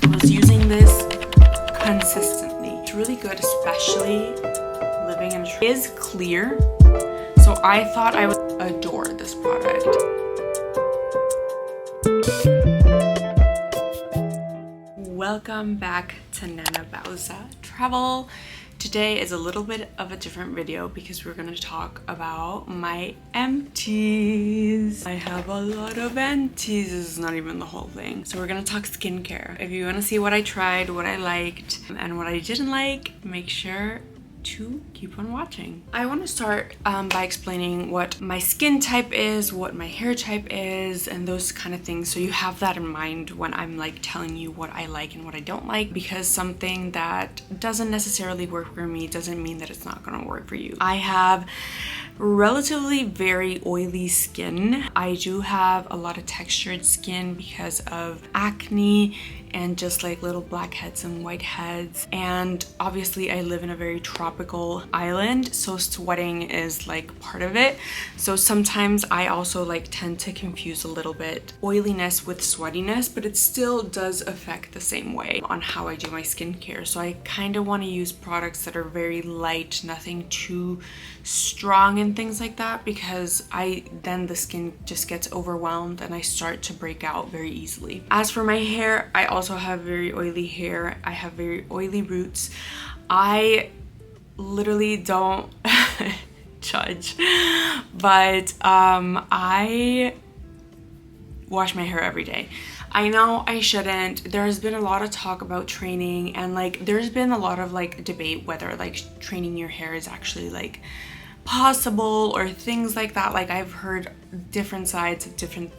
I was using this consistently. It's really good, especially living in it is clear. So I thought I would adore this product. Welcome back to nanabauzatravel. Today is a little bit of a different video because we're going to talk about my empties. I have a lot of empties. This is not even the whole thing. So we're going to talk skincare. If you want to see what I tried, what I liked, and what I didn't like, make sure to keep on watching. I want to start by explaining what my skin type is, what my hair type is, and those kind of things, so you have that in mind when I'm like telling you what I like and what I don't like, because something that doesn't necessarily work for me doesn't mean that it's not going to work for you. I have relatively very oily skin. I do have a lot of textured skin because of acne and just like little blackheads and whiteheads, and obviously I live in a very tropical island, so sweating is like part of it. So sometimes I also like tend to confuse a little bit oiliness with sweatiness, but it still does affect the same way on how I do my skincare. So I kind of want to use products that are very light, nothing too strong and things like that, because then the skin just gets overwhelmed and I start to break out very easily. As for my hair, I also have very oily hair. I have very oily roots. I literally don't judge, but I wash my hair every day. I know I shouldn't. There's been a lot of talk about training, and like there's been a lot of like debate whether like training your hair is actually like possible or things like that. Like I've heard different sides of different,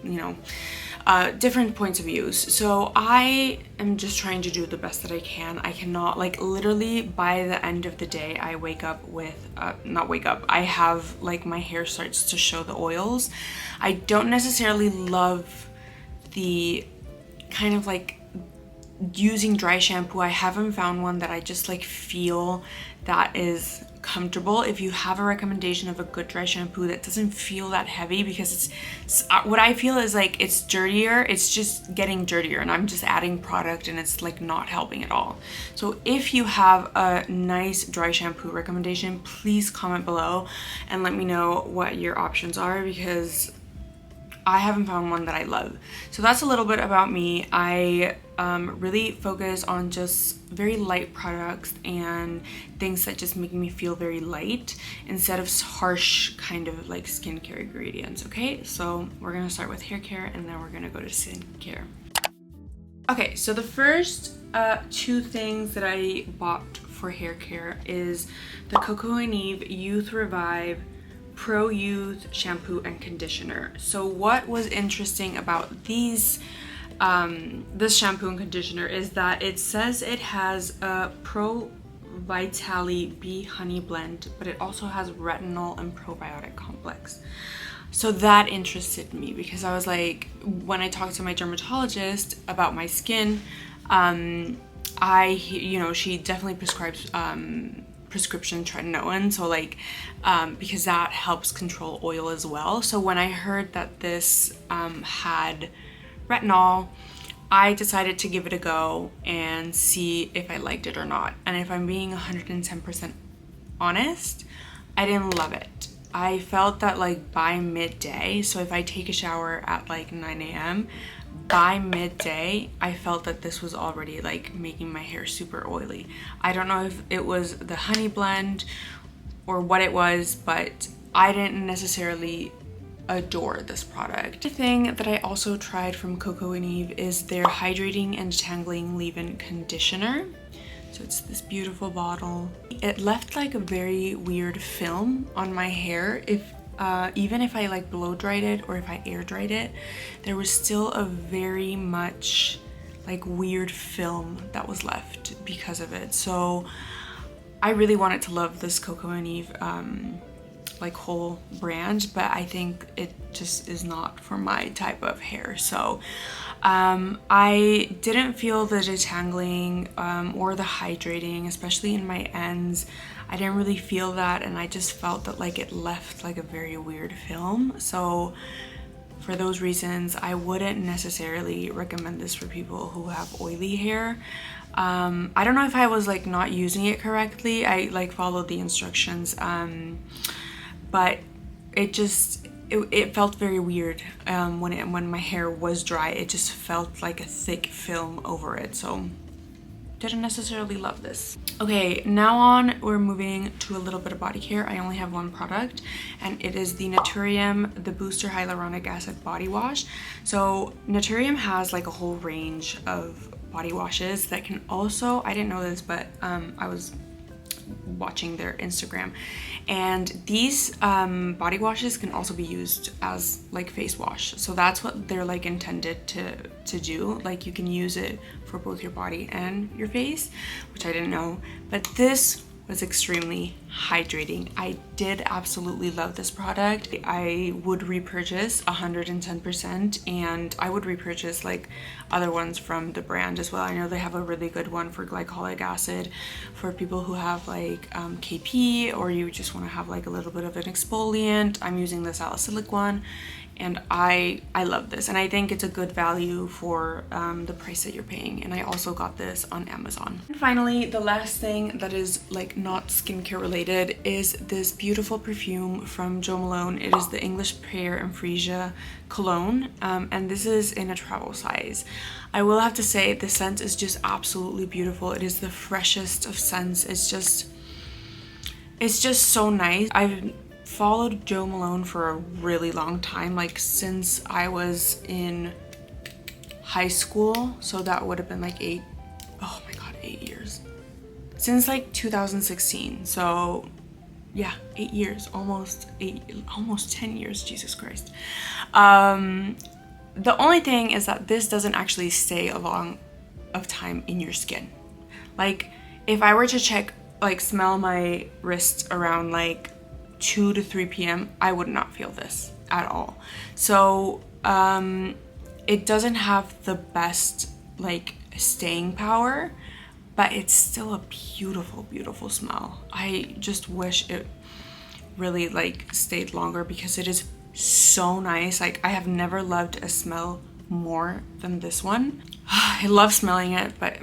different points of views. So I am just trying to do the best that I can. I cannot, like, literally by the end of the day I wake up with I have like my hair starts to show the oils. I don't necessarily love the kind of like using dry shampoo. I haven't found one that I just like feel that is comfortable. If you have a recommendation of a good dry shampoo that doesn't feel that heavy, because it's what I feel is like it's dirtier, it's just getting dirtier, and I'm just adding product and it's like not helping at all. So if you have a nice dry shampoo recommendation, please comment below and let me know what your options are, because I haven't found one that I love. So that's a little bit about me. I really focus on just very light products and things that just make me feel very light instead of harsh kind of like skincare ingredients. Okay, so we're gonna start with hair care and then we're gonna go to skincare. Okay, so the first two things that I bought for hair care is the Coco & Eve Youth Revive Pro Youth shampoo and conditioner. So what was interesting about these this shampoo and conditioner is that it says it has a Pro Vitale Bee Honey blend, but it also has retinol and probiotic complex. So that interested me because I was like, when I talked to my dermatologist about my skin, she definitely prescribes prescription tretinoin, so like because that helps control oil as well. So when I heard that this had retinol, I decided to give it a go and see if I liked it or not. And if I'm being 110% honest, I didn't love it. I felt that like by midday, so if I take a shower at like 9 a.m, by midday I felt that this was already like making my hair super oily. I don't know if it was the honey blend or what it was, but I didn't necessarily adore this product. The thing that I also tried from Coco & Eve is their hydrating and detangling leave-in conditioner. So it's this beautiful bottle. It left like a very weird film on my hair. Even if I like blow dried it or if I air dried it, there was still a very much like weird film that was left because of it. So I really wanted to love this Coco & Eve like whole brand, but I think it just is not for my type of hair. So I didn't feel the detangling or the hydrating, especially in my ends. I didn't really feel that, and I just felt that like it left like a very weird film. So for those reasons, I wouldn't necessarily recommend this for people who have oily hair. I don't know if I was like not using it correctly. I like followed the instructions, but it felt very weird when my hair was dry. It just felt like a thick film over it, so didn't necessarily love this. Okay, now on, we're moving to a little bit of body care. I only have one product, and it is the Naturium, the Booster Hyaluronic Acid Body Wash. So Naturium has like a whole range of body washes that can also, I didn't know this, but I was watching their Instagram, and these body washes can also be used as like face wash. So that's what they're like intended to do. Like you can use it for both your body and your face, which I didn't know, but this was extremely hydrating. I did absolutely love this product. I would repurchase 110%, and I would repurchase like other ones from the brand as well. I know they have a really good one for glycolic acid for people who have like KP, or you just want to have like a little bit of an exfoliant. I'm using the salicylic one, and I love this, and I think it's a good value for the price that you're paying. And I also got this on Amazon. And finally, the last thing that is like not skincare related is this beautiful perfume from Jo Malone. It is the English Pear and Freesia cologne, and this is in a travel size. I will have to say the scent is just absolutely beautiful. It is the freshest of scents. It's just so nice. I've followed Jo Malone for a really long time, like since I was in high school, so that would have been like 8 years, since like 2016. So yeah, 8 years, almost 10 years, Jesus Christ. The only thing is that this doesn't actually stay a long of time in your skin. Like if I were to smell my wrist around like 2 to 3 p.m, I would not feel this at all. So it doesn't have the best like staying power, but it's still a beautiful, beautiful smell. I just wish it really like stayed longer because it is so nice. Like I have never loved a smell more than this one. I love smelling it, but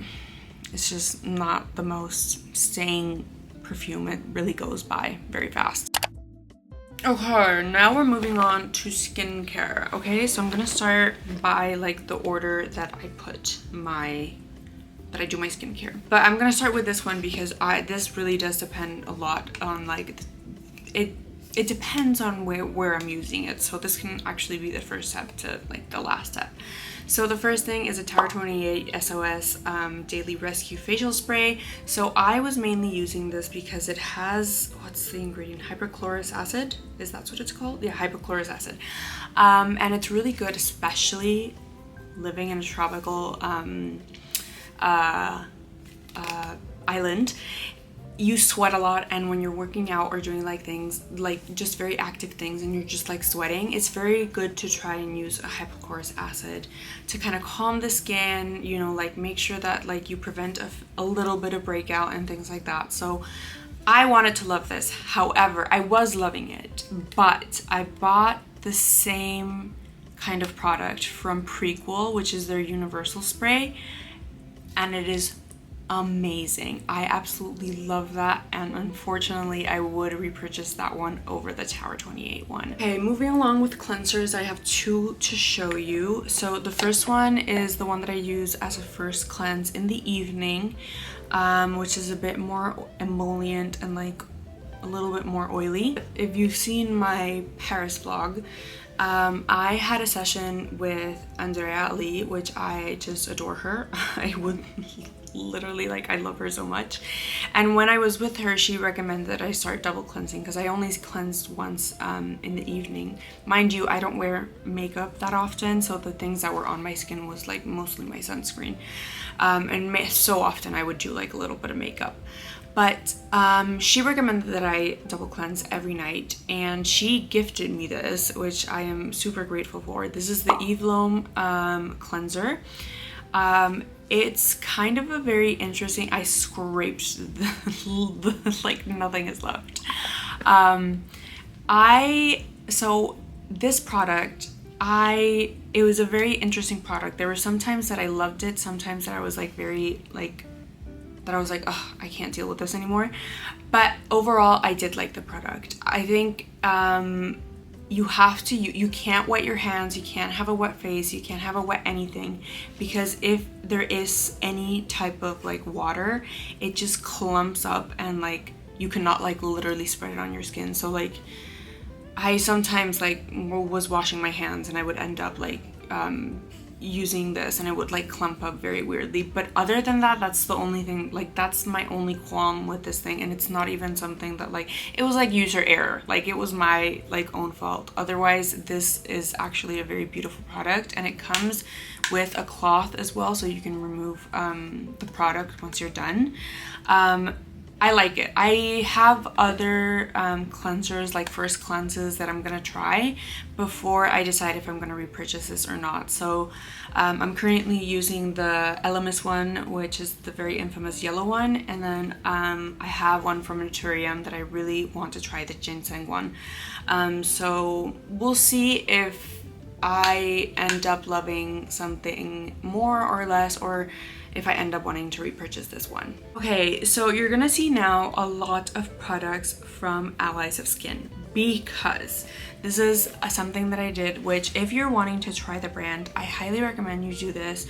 it's just not the most staying perfume. It really goes by very fast. Okay, now we're moving on to skincare. Okay, so I'm gonna start by like the order that I do my skincare. But I'm gonna start with this one because this really does depend a lot on like it depends on where I'm using it. So this can actually be the first step to like the last step. So the first thing is a Tower 28 SOS Daily Rescue Facial Spray. So I was mainly using this because it has, what's the ingredient? Hypochlorous acid? Is that what it's called? Yeah, hypochlorous acid. And it's really good, especially living in a tropical island. You sweat a lot, and when you're working out or doing like things like just very active things and you're just like sweating, it's very good to try and use a hypochlorous acid to kind of calm the skin, you know, like make sure that like you prevent a little bit of breakout and things like that. So I wanted to love this. However, I was loving it, but I bought the same kind of product from Prequel, which is their universal spray, and it is amazing. I absolutely love that, and unfortunately I would repurchase that one over the Tower 28 one. Okay, moving along with cleansers, I have 2 to show you. So the first one is the one that I use as a first cleanse in the evening, which is a bit more emollient and like a little bit more oily. If you've seen my Paris vlog, I had a session with Andrea Lee, which I just adore her. I would literally, like, I love her so much. And when I was with her, she recommended that I start double cleansing because I only cleansed once in the evening. Mind you, I don't wear makeup that often, so the things that were on my skin was like mostly my sunscreen. And so often I would do like a little bit of makeup. But she recommended that I double cleanse every night, and she gifted me this, which I am super grateful for. This is the Eve Lom cleanser. It's kind of a very interesting, I scraped like nothing is left. So this product, it was a very interesting product. There were some times that I loved it, sometimes that I was like oh, I can't deal with this anymore. But overall, I did like the product. I think you can't wet your hands, you can't have a wet face, you can't have a wet anything, because if there is any type of like water, it just clumps up and like you cannot like literally spread it on your skin. So like I sometimes like was washing my hands and I would end up like using this and it would like clump up very weirdly. But other than that, that's the only thing, like that's my only qualm with this thing. And it's not even something that like, it was like user error, like it was my like own fault. Otherwise, this is actually a very beautiful product, and it comes with a cloth as well, so you can remove the product once you're done. I like it. I have other cleansers, like first cleanses, that I'm gonna try before I decide if I'm gonna repurchase this or not. So I'm currently using the Elemis one, which is the very infamous yellow one, and then I have one from Naturium that I really want to try, the ginseng one. So we'll see if I end up loving something more or less, or if I end up wanting to repurchase this one. Okay, so you're gonna see now a lot of products from Allies of Skin, because this is something that I did, which if you're wanting to try the brand, I highly recommend you do this.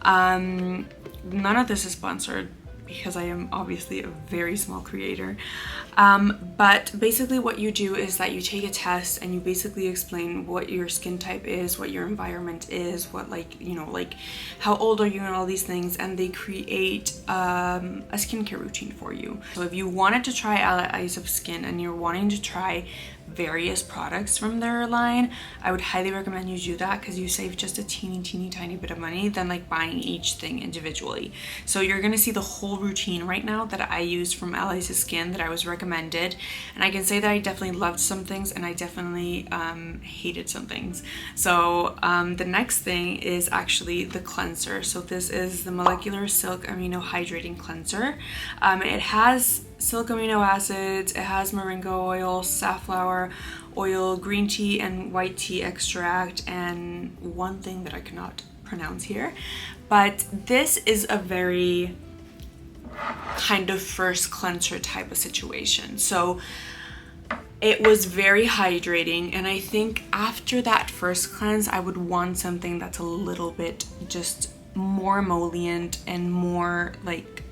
None of this is sponsored, because I am obviously a very small creator. But basically what you do is that you take a test and you basically explain what your skin type is, what your environment is, what like, you know, like how old are you and all these things, and they create a skincare routine for you. So if you wanted to try Allies of Skin and you're wanting to try various products from their line, I would highly recommend you do that, because you save just a teeny tiny bit of money than like buying each thing individually. So you're gonna see the whole routine right now that I used from Allies of Skin that I was recommended, and I can say that I definitely loved some things and I definitely hated some things. So the next thing is actually the cleanser. So this is the Molecular Silk Amino Hydrating Cleanser. It has silk amino acids, it has moringa oil, safflower oil, green tea and white tea extract, and one thing that I cannot pronounce here. But this is a very kind of first cleanser type of situation. So it was very hydrating, and I think after that first cleanse, I would want something that's a little bit just more emollient and more like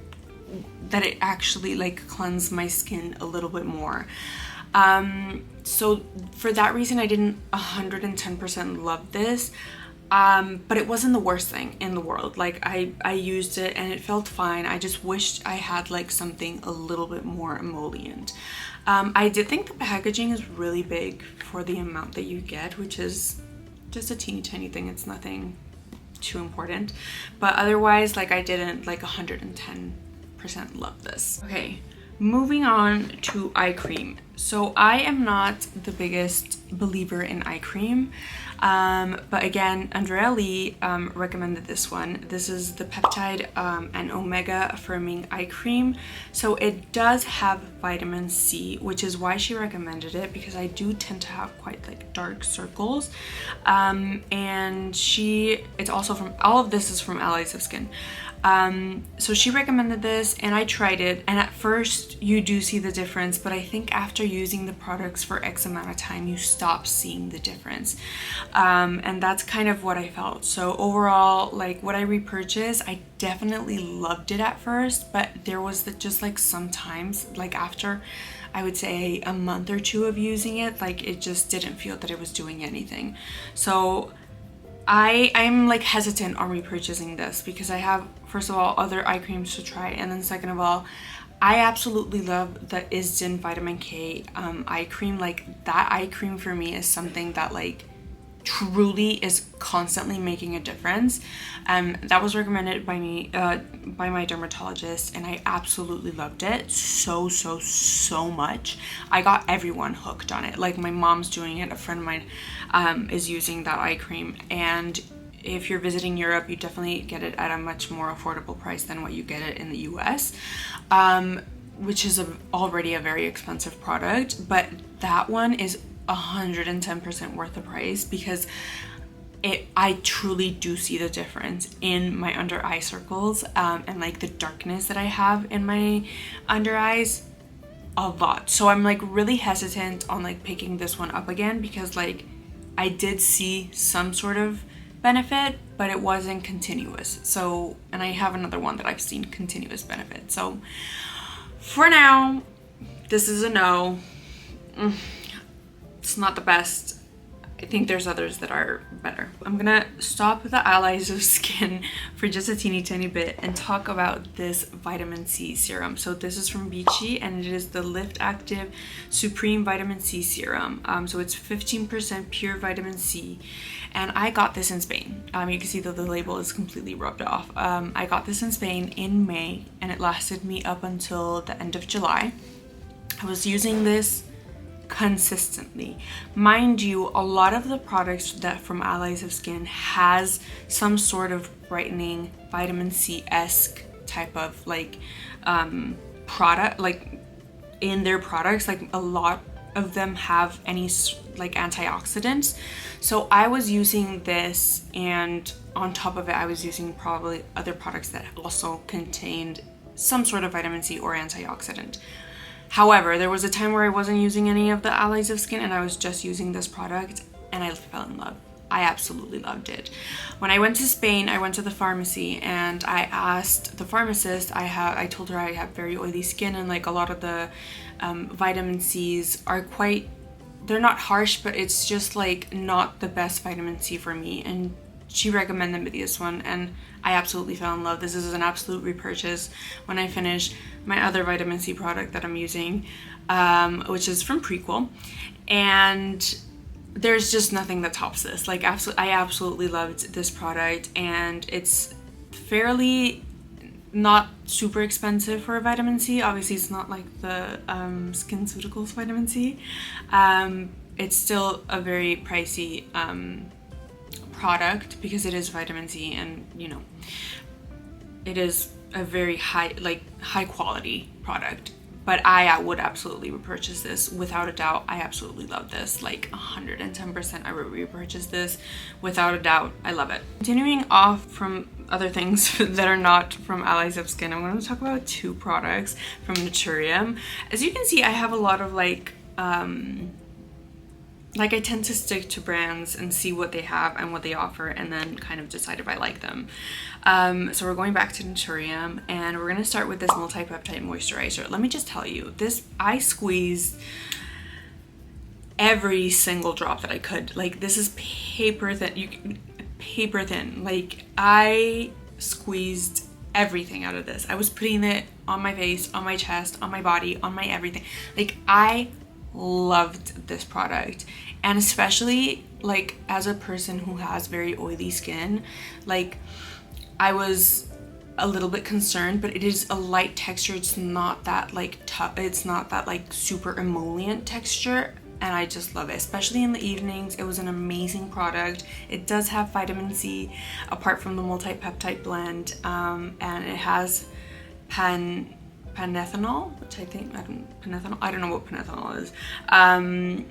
that it actually like cleanse my skin a little bit more. So for that reason, I didn't 110% love this, but it wasn't the worst thing in the world. Like I used it and it felt fine. I just wished I had like something a little bit more emollient. I did think the packaging is really big for the amount that you get, which is just a teeny tiny thing. It's nothing too important, but otherwise, like I didn't like 110% love this. Okay, moving on to eye cream. So I am not the biggest believer in eye cream, but again, Andrea Lee recommended this one. This is the Peptide and Omega Affirming Eye Cream. So it does have vitamin C, which is why she recommended it, because I do tend to have quite like dark circles. And it's also from, all of this is from Allies of Skin. So she recommended this and I tried it, and at first you do see the difference, but I think after using the products for X amount of time, you stop seeing the difference. And that's kind of what I felt. So overall, like what I repurchased, I definitely loved it at first, but there was just like sometimes, like after I would say a month or two of using it, like it just didn't feel that it was doing anything. So I'm like hesitant on repurchasing this because I have, first of all, other eye creams to try, and then second of all, I absolutely love the Isdin Vitamin K eye cream. Like that eye cream for me is something that like truly is constantly making a difference. That was recommended by me by my dermatologist, and I absolutely loved it so much. I got everyone hooked on it. Like my mom's doing it, a friend of mine is using that eye cream, and if you're visiting Europe, you definitely get it at a much more affordable price than what you get it in the US, which is already a very expensive product, but that one is 110% worth the price, because I truly do see the difference in my under eye circles, and like the darkness that I have in my under eyes a lot. So I'm like really hesitant on like picking this one up again, because like I did see some sort of benefit, but it wasn't continuous. So, and I have another one that I've seen continuous benefit. So for now, this is a no. It's not the best. I think there's others that are better. I'm gonna stop the Allies of Skin for just a teeny tiny bit and talk about this vitamin C serum. So this is from Beachy, and it is the Lift Active Supreme Vitamin C Serum. So it's 15% pure vitamin C, and I got this in Spain. You can see that the label is completely rubbed off. I got this in Spain in May, and it lasted me up until the end of July. I was using this consistently. Mind you, a lot of the products that from Allies of Skin has some sort of brightening vitamin C-esque type of like product, like in their products. Like a lot of them have any like antioxidants. So I was using this, and on top of it I was using probably other products that also contained some sort of vitamin C or antioxidant. However, there was a time where I wasn't using any of the Allies of Skin and I was just using this product, and I fell in love. I absolutely loved it. When I went to Spain, I went to the pharmacy and I asked the pharmacist, I told her I have very oily skin, and like a lot of the vitamin C's are quite, they're not harsh, but it's just like not the best vitamin C for me. And she recommended me this one, and I absolutely fell in love. This is an absolute repurchase when I finish my other vitamin C product that I'm using, which is from Prequel, and there's just nothing that tops this. Like I absolutely loved this product, and it's fairly not super expensive for a vitamin C. Obviously it's not like the SkinCeuticals vitamin C. It's still a very pricey product because it is vitamin C, and you know, it is a very high quality product. But I would absolutely repurchase this without a doubt. I absolutely love this, like 110%. I would repurchase this without a doubt. I love it. Continuing off from other things that are not from Allies of Skin, I'm going to talk about two products from Naturium. As you can see, I have a lot of like I tend to stick to brands and see what they have and what they offer, and then kind of decide if I like them. So we're going back to Naturium, and we're gonna start with this multi-peptide moisturizer. Let me just tell you, this, I squeezed every single drop that I could. Like, this is paper thin, paper thin. Like, I squeezed everything out of this. I was putting it on my face, on my chest, on my body, on my everything. Like, I loved this product, and especially like as a person who has very oily skin, like I was a little bit concerned, but it is a light texture. It's not that like tough, it's not that like super emollient texture, and I just love it, especially in the evenings. It was an amazing product. It does have vitamin C apart from the multi-peptide blend, and it has panethanol, which I think, I don't know what panethanol is. I'm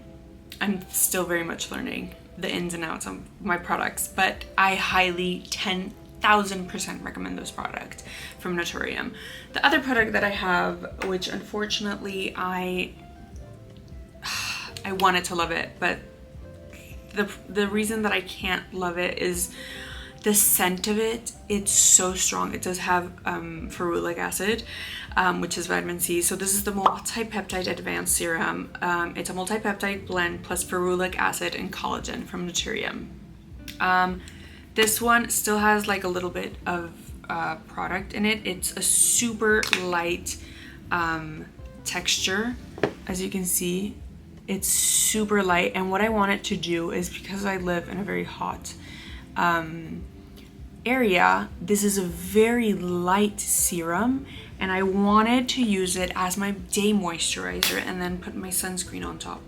still very much learning the ins and outs of my products, but I highly 10,000% recommend this product from Naturium. The other product that I have, which unfortunately I wanted to love it, but the reason that I can't love it is the scent of it. It's so strong. It does have ferulic acid, which is vitamin C. So this is the multi-peptide advanced serum. It's a multi-peptide blend plus ferulic acid and collagen from Naturium. This one still has like a little bit of product in it. It's a super light texture, as you can see. It's super light, and what I want it to do is, because I live in a very hot area, this is a very light serum, and I wanted to use it as my day moisturizer and then put my sunscreen on top.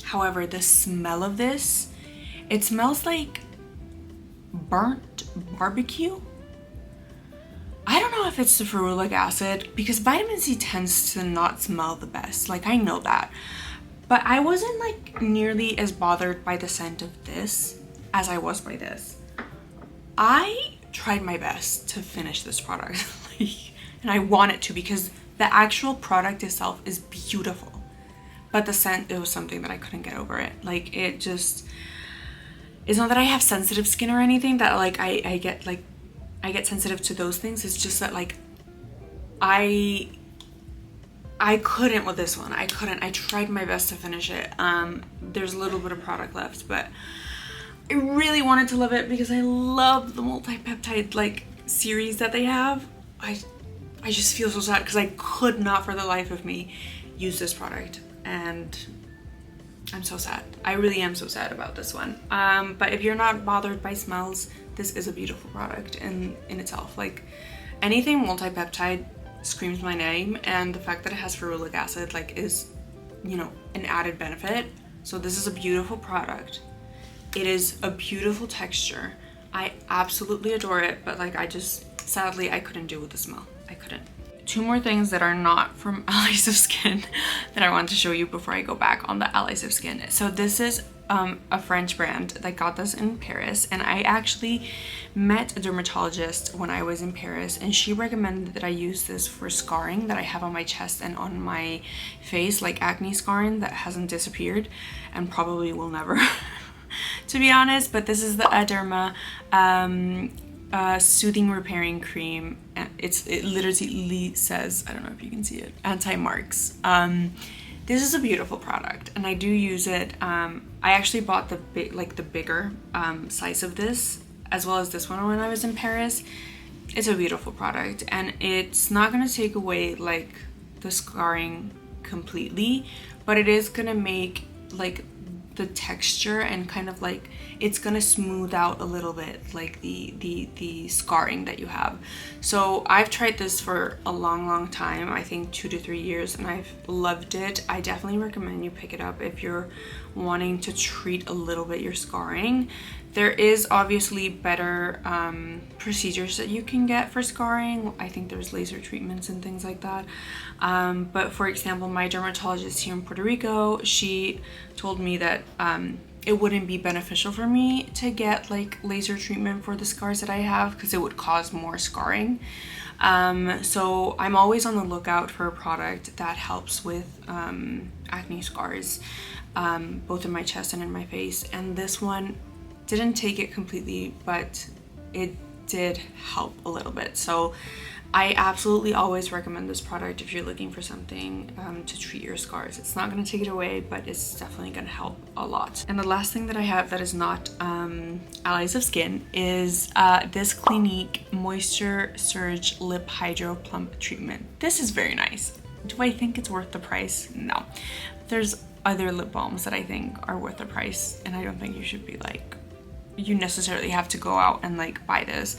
However, the smell of this, it smells like burnt barbecue. I don't know if it's the ferulic acid, because vitamin C tends to not smell the best, like I know that, but I wasn't like nearly as bothered by the scent of this as I was by this. I tried my best to finish this product and I want it to, because the actual product itself is beautiful, but the scent, it was something that I couldn't get over it. Like, it just, it's not that I have sensitive skin or anything that like I get sensitive to those things. It's just that like I couldn't with this one. I couldn't. I tried my best to finish it. There's a little bit of product left, but I really wanted to love it because I love the multi-peptide like series that they have. I just feel so sad because I could not for the life of me use this product, and I'm so sad. I really am so sad about this one. But if you're not bothered by smells, this is a beautiful product in itself. Like, anything multi-peptide screams my name, and the fact that it has ferulic acid like is, you know, an added benefit. So this is a beautiful product. It is a beautiful texture. I absolutely adore it, but like sadly I couldn't do with the smell. I couldn't. Two more things that are not from Allies of Skin that I want to show you before I go back on the Allies of Skin. So this is a French brand that got this in Paris, and I actually met a dermatologist when I was in Paris, and she recommended that I use this for scarring that I have on my chest and on my face, like acne scarring that hasn't disappeared and probably will never to be honest. But this is the Derma soothing repairing cream, and it literally says, I don't know if you can see it, anti-marks. This is a beautiful product, and I do use it. I actually bought the bigger size of this, as well as this one when I was in Paris. It's a beautiful product, and it's not gonna take away like the scarring completely, but it is gonna make like the texture and kind of like it's gonna smooth out a little bit like the scarring that you have. So I've tried this for a long time, I think 2 to 3 years, and I've loved it. I definitely recommend you pick it up if you're wanting to treat a little bit your scarring. There is obviously better procedures that you can get for scarring. I think there's laser treatments and things like that. But for example, my dermatologist here in Puerto Rico, she told me that it wouldn't be beneficial for me to get like laser treatment for the scars that I have because it would cause more scarring. So I'm always on the lookout for a product that helps with acne scars, both in my chest and in my face. And this one didn't take it completely, but it did help a little bit. So I absolutely always recommend this product if you're looking for something to treat your scars. It's not going to take it away, but it's definitely going to help a lot. And the last thing that I have that is not Allies of Skin is this Clinique Moisture Surge Lip Hydro Plump Treatment. This is very nice. Do I think it's worth the price? No. There's other lip balms that I think are worth the price, and I don't think you should be like, you necessarily have to go out and like buy this.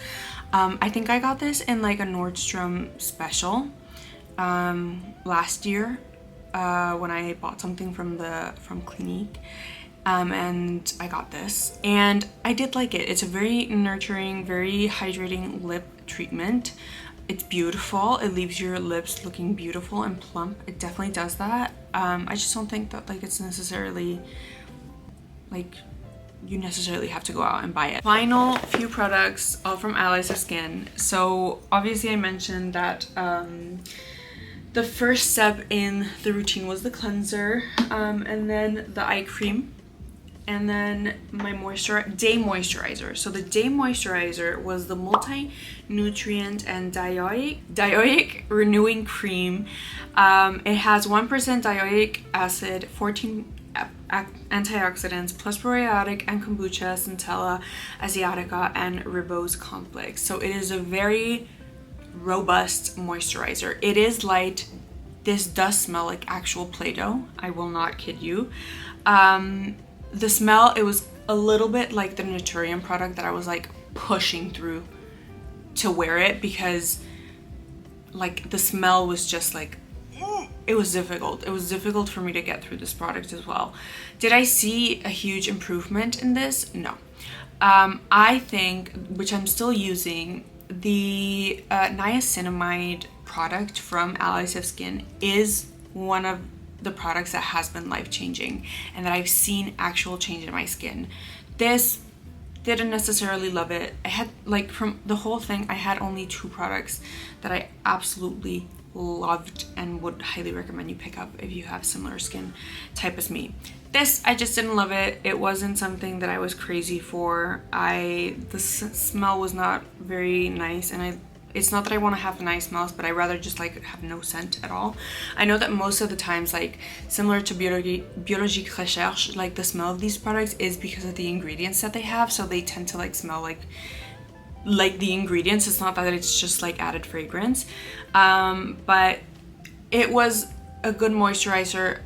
I think I got this in like a Nordstrom special last year when I bought something from Clinique, and I got this and I did like it. It's a very nurturing, very hydrating lip treatment. It's beautiful. It leaves your lips looking beautiful and plump. It definitely does that. I just don't think that like it's necessarily like you necessarily have to go out and buy it. Final few products, all from Allies of Skin. So obviously I mentioned that the first step in the routine was the cleanser, and then the eye cream, and then my day moisturizer. So the day moisturizer was the multi-nutrient and dioic renewing cream. It has 1% dioic acid, 14 antioxidants, plus probiotic and kombucha, centella asiatica, and ribose complex. So it is a very robust moisturizer. It is light. This does smell like actual Play-Doh. I will not kid you. The smell, it was a little bit like the Naturium product that I was like pushing through to wear it, because like the smell was just like, it was difficult. It was difficult for me to get through this product as well. Did I see a huge improvement in this? No. I think, which I'm still using, the niacinamide product from Allies of Skin is one of the products that has been life-changing and that I've seen actual change in my skin. This didn't necessarily love it. I had, like, from the whole thing, I had only 2 products that I absolutely loved and would highly recommend you pick up if you have similar skin type as me. This, I just didn't love it. It wasn't something that I was crazy for. The smell was not very nice, and it's not that I want to have nice smells, but I rather just like have no scent at all. I know that most of the times, like similar to Biologique Recherche, like the smell of these products is because of the ingredients that they have, so they tend to like smell like the ingredients. It's not that it's just like added fragrance, but it was a good moisturizer,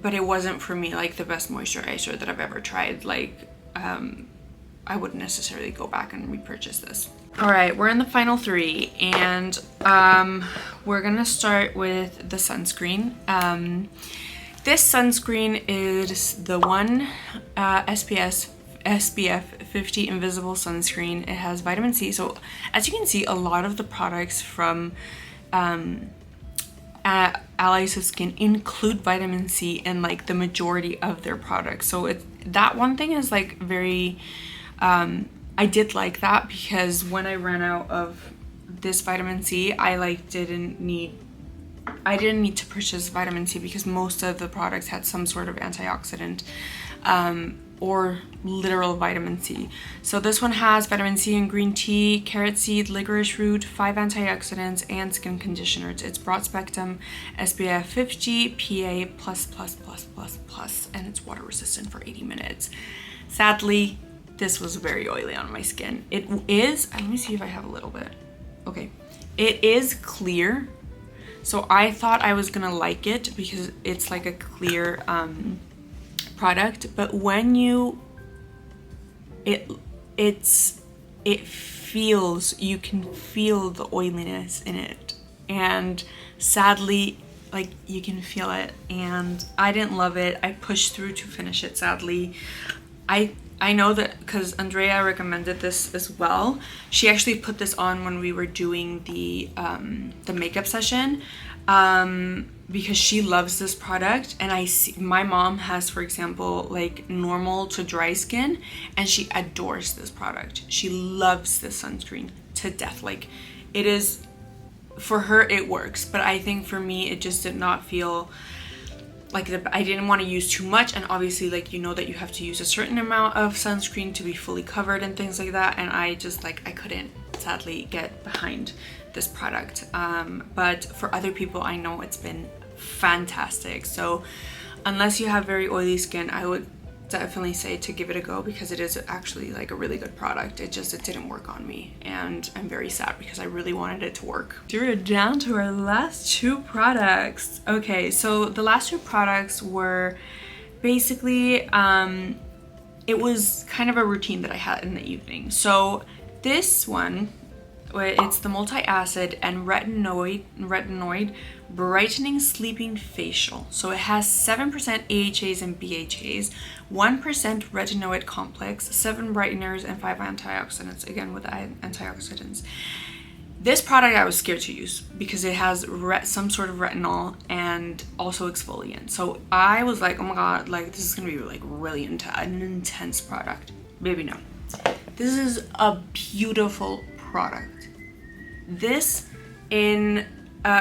but it wasn't for me like the best moisturizer that I've ever tried. Like I wouldn't necessarily go back and repurchase this. All right, we're in the final 3, and we're gonna start with the sunscreen. This sunscreen is the one SPF 50 invisible sunscreen. It has vitamin C. So as you can see, a lot of the products from Allies of Skin include vitamin C in like the majority of their products. So that one thing is like very I did like that, because when I ran out of this vitamin C, I didn't need to purchase vitamin C, because most of the products had some sort of antioxidant or literal vitamin C. So this one has vitamin C in green tea, carrot seed, licorice root, 5 antioxidants, and skin conditioners. It's broad spectrum, SPF 50, PA++++++, and it's water resistant for 80 minutes. Sadly, this was very oily on my skin. It is, let me see if I have a little bit. Okay, it is clear. So I thought I was gonna like it because it's like a clear product, but when you, you can feel the oiliness in it, and sadly, like you can feel it, and I didn't love it. I pushed through to finish it, sadly. I know that because Andrea recommended this as well. She actually put this on when we were doing the makeup session, because she loves this product, and I see my mom has, for example, like normal to dry skin, and she adores this product. She loves this sunscreen to death. Like, it is, for her it works, but I think for me it just did not feel like I didn't want to use too much, and obviously, like, you know that you have to use a certain amount of sunscreen to be fully covered and things like that, and I just like I couldn't sadly get behind this product, but for other people I know it's been fantastic. So unless you have very oily skin, I would definitely say to give it a go, because it is actually like a really good product. It didn't work on me, and I'm very sad because I really wanted it to work. We're down to our last 2 products. Okay, so the last 2 products were basically it was kind of a routine that I had in the evening. So this one, it's the multi-acid and retinoid brightening sleeping facial. So it has 7% AHAs and BHAs, 1% retinoid complex, 7 brighteners, and 5 antioxidants, again with antioxidants. This product I was scared to use because it has some sort of retinol and also exfoliant. So I was like, oh my god, like this is gonna be like really an intense product. Baby, no. This is a beautiful product. This, in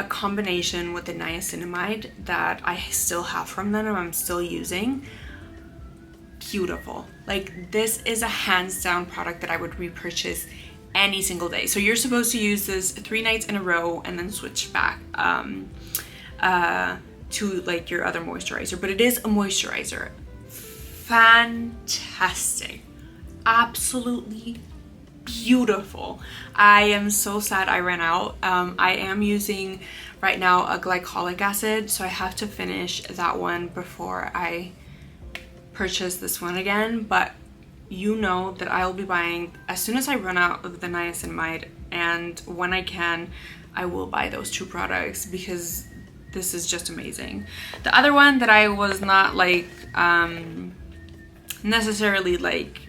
combination with the niacinamide that I still have from them and I'm still using, beautiful. Like, this is a hands down product that I would repurchase any single day. So you're supposed to use this 3 nights in a row and then switch back to like your other moisturizer, but it is a moisturizer. Fantastic, absolutely beautiful. I am so sad I ran out. I am using right now a glycolic acid, so I have to finish that one before I purchase this one again, but you know that I'll be buying as soon as I run out of the niacinamide, and when I can I will buy those 2 products because this is just amazing. The other one that I was not like necessarily like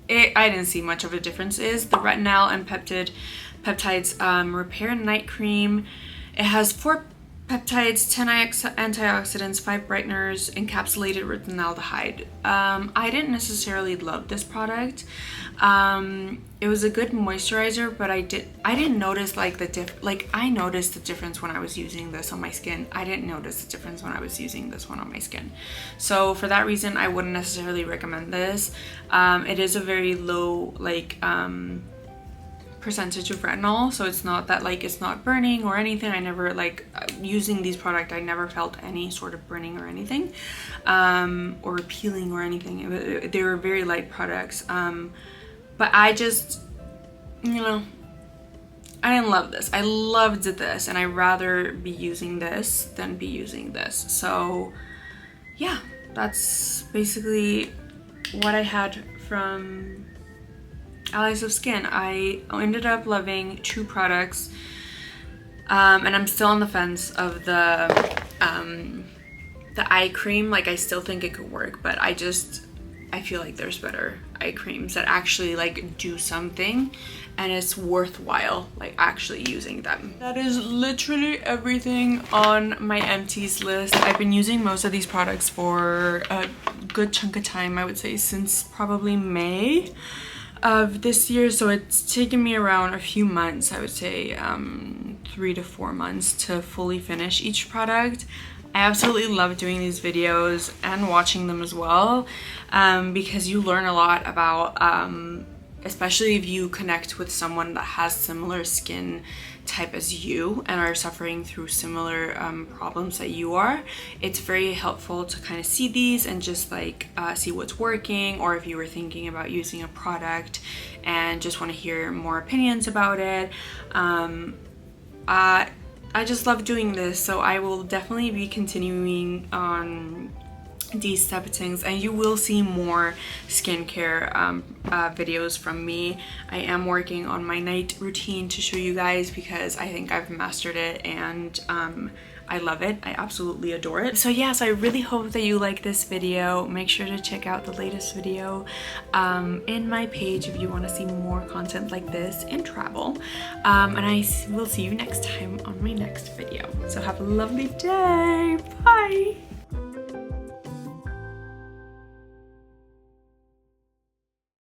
I didn't see much of a difference is the retinol and peptides repair night cream. It has 4 peptides, 10 antioxidants, 5 brighteners, encapsulated retinaldehyde. I didn't necessarily love this product. It was a good moisturizer, but I didn't notice like I noticed the difference when I was using this on my skin. I didn't notice the difference when I was using this one on my skin. So for that reason, I wouldn't necessarily recommend this. It is a very low percentage of retinol, so it's not that like it's not burning or anything. I never like using these products, I never felt any sort of burning or anything, or peeling or anything. They were very light products, but I just, you know, I didn't love this. I loved this, and I'd rather be using this than be using this. So yeah, that's basically what I had from Allies of Skin. I ended up loving 2 products, and I'm still on the fence of the eye cream. Like, I still think it could work, but I feel like there's better eye creams that actually like do something, and it's worthwhile like actually using them. That is literally everything on my empties list. I've been using most of these products for a good chunk of time, I would say since probably May of this year, so it's taken me around a few months, I would say 3 to 4 months to fully finish each product. I absolutely love doing these videos and watching them as well, because you learn a lot about, especially if you connect with someone that has similar skin type as you and are suffering through similar problems that you are. It's very helpful to kind of see these and just like see what's working, or if you were thinking about using a product and just want to hear more opinions about it. I just love doing this, so I will definitely be continuing on these type of things, and you will see more skincare videos from me. I am working on my night routine to show you guys, because I think I've mastered it, and I love it. I absolutely adore it. So yes, I really hope that you like this video. Make sure to check out the latest video in my page if you want to see more content like this in travel, and I will see you next time on my next video. So have a lovely day. Bye.